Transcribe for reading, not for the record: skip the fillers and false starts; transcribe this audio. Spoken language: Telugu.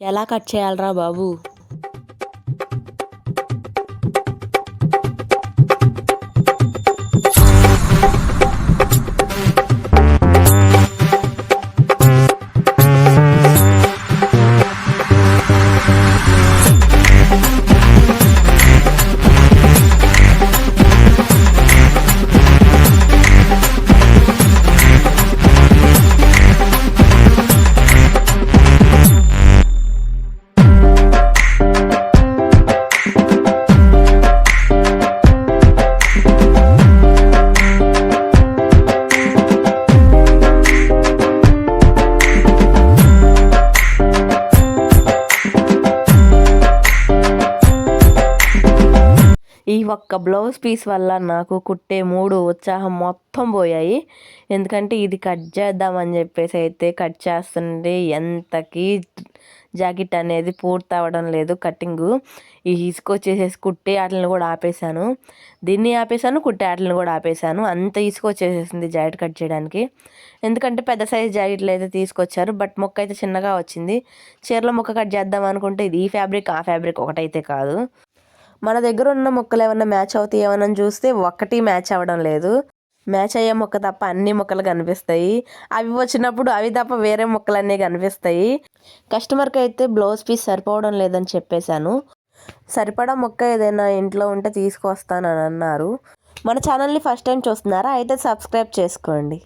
ఎలా కట్ చేయాలరా బాబు? ఈ ఒక్క బ్లౌజ్ పీస్ వల్ల నాకు కుట్టే మూడు ఉత్సాహం మొత్తం పోయాయి. ఎందుకంటే ఇది కట్ చేద్దామని చెప్పేసి అయితే కట్ చేస్తుంటే ఎంతకి జాకెట్ అనేది పూర్తి అవ్వడం లేదు. కటింగు ఈ ఇసుకొచ్చేసేసి కుట్టే ఆటలను కూడా ఆపేశాను, దీన్ని ఆపేశాను, కుట్టే ఆటలను కూడా ఆపేశాను. అంత ఇసుకొచ్చేసేసింది జాకెట్ కట్ చేయడానికి. ఎందుకంటే పెద్ద సైజ్ జాకెట్లు అయితే తీసుకొచ్చారు, బట్ మొక్క అయితే చిన్నగా వచ్చింది. చీరలో మొక్క కట్ చేద్దాం అనుకుంటే ఇది ఈ ఫ్యాబ్రిక్ ఆ ఫ్యాబ్రిక్ ఒకటైతే కాదు. మన దగ్గర ఉన్న మొక్కలు ఏమన్నా మ్యాచ్ అవుతాయి ఏమన్నా చూస్తే ఒక్కటి మ్యాచ్ అవ్వడం లేదు. మ్యాచ్ అయ్యే మొక్క తప్ప అన్ని మొక్కలు కనిపిస్తాయి, అవి వచ్చినప్పుడు అవి తప్ప వేరే మొక్కలన్నీ కనిపిస్తాయి. కస్టమర్కి అయితే బ్లౌజ్ పీస్ సరిపోవడం లేదని చెప్పేశాను. సరిపడా మొక్క ఏదైనా ఇంట్లో ఉంటే తీసుకొస్తానని అన్నారు. మన ఛానల్ని ఫస్ట్ టైం చూస్తున్నారా? అయితే సబ్స్క్రైబ్ చేసుకోండి.